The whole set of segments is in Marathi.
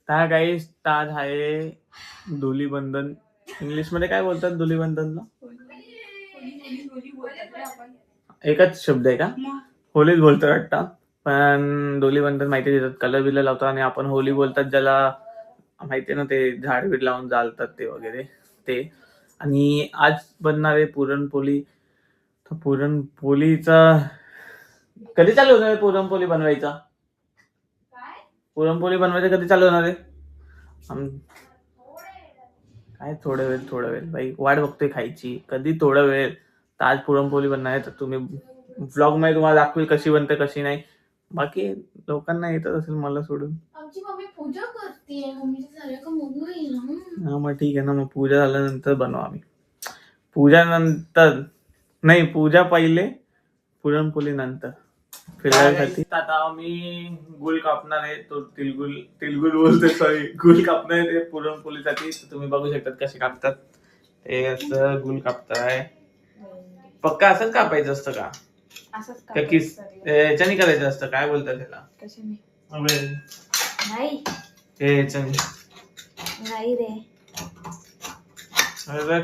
त्या काही आज आहे धुलीवंदन. इंग्लिश मध्ये काय बोलतात धुलीवंदनला? एकच शब्द आहे का? होलीच बोलतात वाटतं. पण धुलीवंदन माहिती देतात, कलर बिलर लावतात आणि आपण होली बोलतात ज्याला माहिती ना, ते झाड बीड लावून जाळतात ते वगैरे ते. आणि आज बनणार आहे पुरणपोळी. पुरणपोळीचा कधी चालू होणार आहे? पुरणपोळी बनवायचा कधी चालू होणार आहे? काय थोडा वेळ बाई, वाट बघतोय खायची. कधी थोडा वेळ? तर आज पुरणपोळी बनणार आहे, तर तुम्ही व्लॉग मध्ये तुम्हाला दाखवेल कशी बनते कशी नाही. बाकी लोकांना येतच असेल मला सोडून. आमची मम्मी पूजा करते. मम्मीचं झालं का मग होईल ना. हा मग ठीक आहे ना, मग पूजा झाल्यानंतर बनवू आम्ही. पूजा नंतर नाही, पूजा पहिले पुरणपोळी नंतर. फिरायसाठी आता मी गुळ कापणार आहे. तो तिलगुल बोलतोय, सॉरी, गुळ कापणार आहे ते पुरणपोळीसाठी. तुम्ही बघू शकतात कसे कापतात ते. असं गुळ कापताय. पक्का असंच कापायचं असतं का? किस याच्याने करायचं असतं? काय बोलतात त्याला? नाही रे,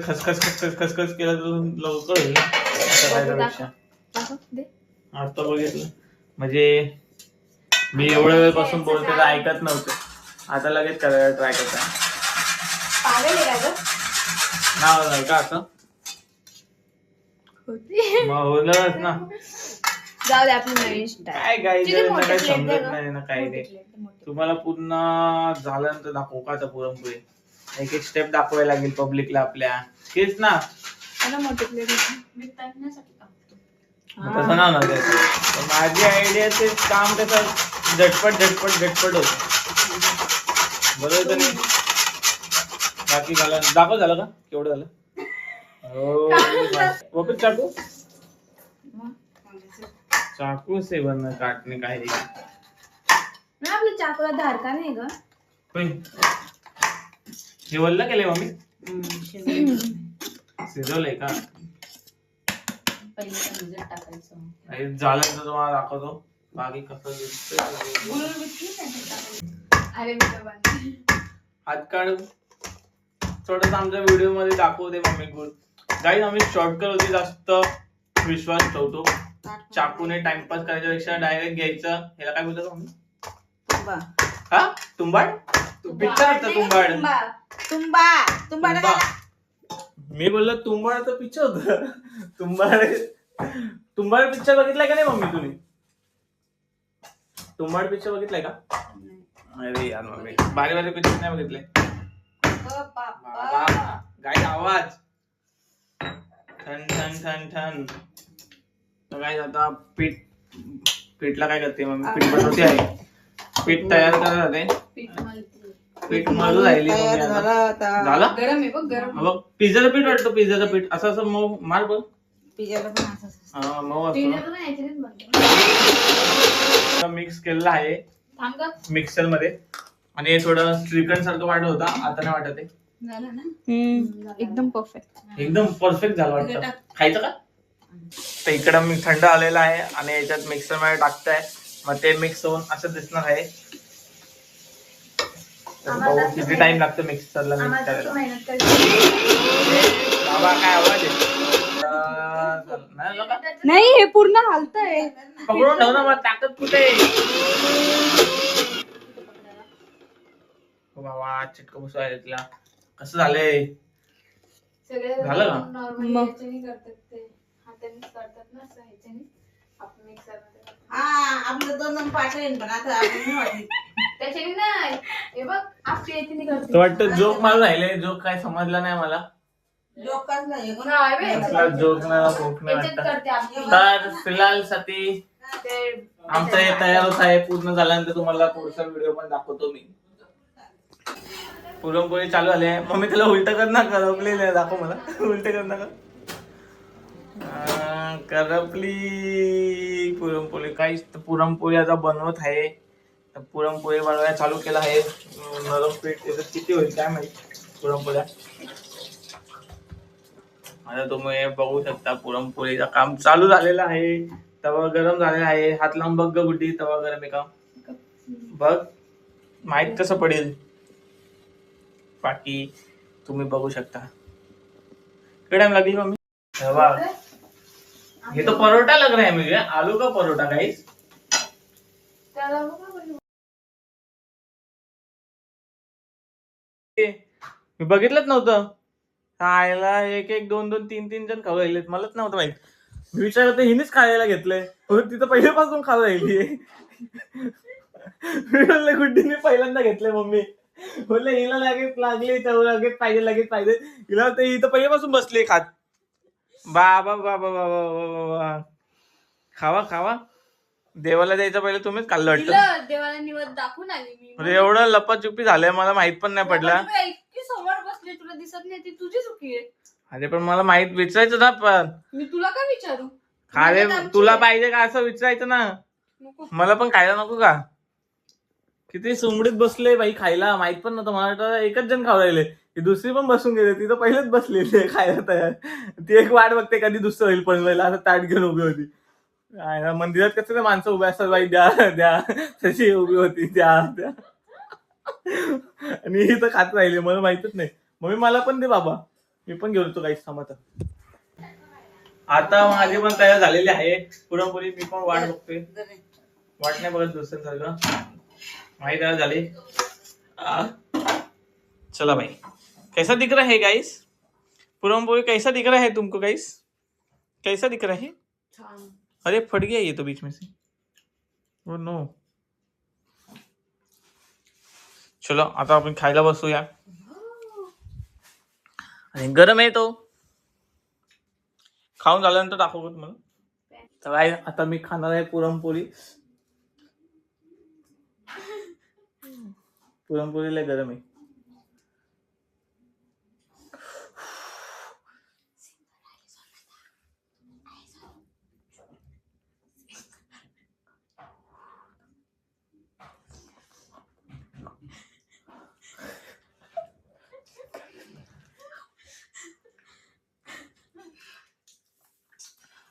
खसखस केलं तर लवकर होईल. आता बघितलं म्हणजे मी एवढ्या वेळपासून बोलते तर ऐकत नव्हते. आता लगेच करायला ट्राय करताय. नाव नाही का असं? मग होलंच ना. जाऊ दे, आपली नवीन काय काही समजत नाही ना काही नाही. तुम्हाला पूर्ण झाल्यानंतर दाखवू का आता पुरणपोळी? एक एक स्टेप दाखवायला लागेल पब्लिकला आपल्या. तेच ना, मोठी प्लेट तसं ना माझी आयडियाचे काम कसं झटपट होत. बरोबर नाही? बाकी झालं दाखव. झालं का? केवढं झालं? हो वापस चाकू से बनणं काटणे काय आपल्या चाकूला धार का नाही ग? हे वल्ल केलंय मम्मी? शिजवलंय का? झालं तर तुम्हाला दाखवतो बाकी कसं हात काढ. थोडस आमच्या व्हिडिओ मध्ये दाखवते मम्मी गुळ. गाईज आम्ही शॉर्टकट होती, जास्त विश्वास ठेवतो. चाकूने टाइमपास करायच्यापेक्षा डायरेक्ट घ्यायचं. ह्याला काय बोलतात मम्मी? हा, तुंबाड. पिक्चर होता तुंबाड. मी बोललो तुंबाड तर पिक्चर होत. तुंबाड पिक्चर बघितलाय का नाही मम्मी तुम्ही? तुंबाड पिक्चर बघितलाय का? अरे यार मम्मी, बारी पिक्चर नाही बघितले. गाय आवाज ठन ठन ठन ठन. तर काय आता पीठला काय करते मम्मी? पीठ बनवते आहे. पीठ तयार करत जाते. पीठ मळू राहिली झालं. गरम आहे बघ, गरम. बघ पिझ्झाचं पीठ वाटतं. पिझ्झाचं पीठ असं मऊ मार बघ. पिझ्झाला पण असं मऊ असतो. मिक्स केलेलं आहे मिक्सर मध्ये. आणि हे थोडं श्रीखंड सारखं वाटत होता, आता नाही वाटत आहे. झालं ना एकदम परफेक्ट झालं वाटतं. खायचं का? तर इकडं मी थंड आलेला आहे आणि याच्यात मिक्सर मध्ये टाकताय. मग ते मिक्स होऊन असं दिसणार आहे. किती टाइम लागतो मिक्सरला मिक्स करायला? बाबा काय आवाज नाही, हे पूर्ण हलतंय. पकडून ठेव ना, मग ताकद कुठे? बाबा चिटक बसवायला तिला. कसं झालंय? झालं का? वाटतं जोक मला राहिले. जोक काय समजला नाही मला. जोक तर फिलहाल साठी आमचं हे तयार होत आहे. पूर्ण झाल्यानंतर तुम्हाला पुढचा व्हिडिओ पण दाखवतो मी. पुरणपोळी चालू झाली आहे. मम्मी त्याला उलट कर ना, करपली दाखव मला. उलट कर ना करपली पुरणपोळी. काहीच पुरणपोळी आता बनवत आहे. पुरणपोळी बनवायला चालू केला आहे. नरम पीठ याच्यात किती होईल काय माहिती पुरणपोळ्या. आता तुम्ही बघू शकता पुरणपोळीचं काम चालू झालेलं आहे. तवा गरम झालेला आहे. हात लावून बघ गुड्डी, तवा गरम आहे का बघ. माहित कसं पडेल? बाकी तुम्ही बघू शकता. किती टाइम लागली मम्मी? वाह, ये तो परोटा लग रहा है मुझे. आलू का परोटा गाइस. त्याला बघा बरं. मी बघितलंच नव्हतं. खायला एक एक दोन दोन तीन तीन जण खाऊ राहिलेत. मलाच नव्हतं माहित. मी विचार करतो हिनेच खायला घेतलंय. तिथं पहिल्यापासून खाऊ राहिली. मी म्हणलं गुड्डीने पहिल्यांदा घेतलंय मम्मी. बोलले हिला लागली चव लगेच पाहिजे. हिला ते इथं पहिल्यापासून बसली खात. बाबा बाबा बाबा बाबा. खावा. देवाला द्यायचं पहिले तुम्हीच खाल्लं वाटतं. तिला देवाला निवद दाखवून आली मी. म्हणजे एवढं लपाछुपी झालंय मला माहित पण नाही पडला. इतकी समोर बसली तुला दिसत नाही ती तुझी चुकी आहे. अरे पण मला माहित विचारायचं ना. पण मी तुला काय विचारू? अरे तुला पाहिजे का असं विचारायचं ना. नको. मला पण खायला नको का? किती सुमडीत बसले बाई खायला. माहित पण नव्हतं. मला वाटतं एकच जण खाऊ राहिले. ती दुसरी पण बसून गेली. ती तर पहिलेच बसलेली खायला तयार. ती एक वाट बघते कधी दुसरं होईल बनवायला. असं ताट घेऊन उभी होती. मंदिरात कसं माणसं उभे असतात बाई द्या तशी उभी होती द्या. आणि ही तर खात राहिली. मला माहितच नाही. मम्मी मला पण दे बाबा. मी पण घेऊन येतो काही सामान. आता माझी पण तयार झालेली आहे पुरणपोळी. मी पण वाट बघतोय. वाट नाही बघत दुसऱ्यांसारखं. माझी तयार झाली. चला भाई, कैसा दिख रहा है गाइस? पुरणपोळी कैसा दिख रहा है तुमको गाइस? कैसा दिख रहा है? छान. अरे फट गया ये तो बीच में से. Oh no. चलो आता आपण खायला बसूया. आणि गरम आहे तो. खाऊन झाल्यानंतर दाखवू तुम्हाला. तर काय आता मी खाणार आहे पुरणपोळी. पुरणपोळीला गरम आहे.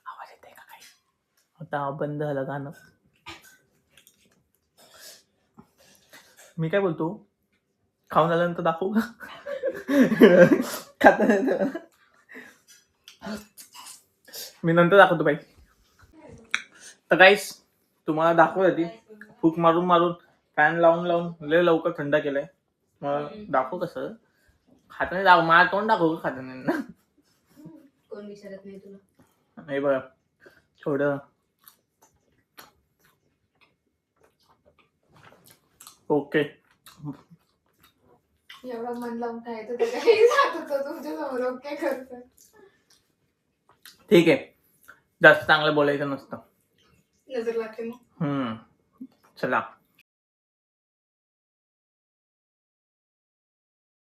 आवाज येते का काही? आता बंद झालं गाणं. मी काय बोलतो, खाऊन झाल्यानंतर दाखवू का? खाता मी नंतर दाखवतो बाई. तर गाईस तुम्हाला दाखवत ती फूक मारून फॅन लावून लय लवकर थंड केलंय. मग दाखव कसं खाताना. दाखव मला तोंड दाखव का खाताना. कोण विचारत नाही तुला. नाही बघा थोडं. ओके एवढं मन लावून खायचं तर काही जात होतं तुमच्या समोर. ओके करतो. ठीक आहे. जास्त चांगलं बोलायचं नसतं. नजर लागते मग. चला.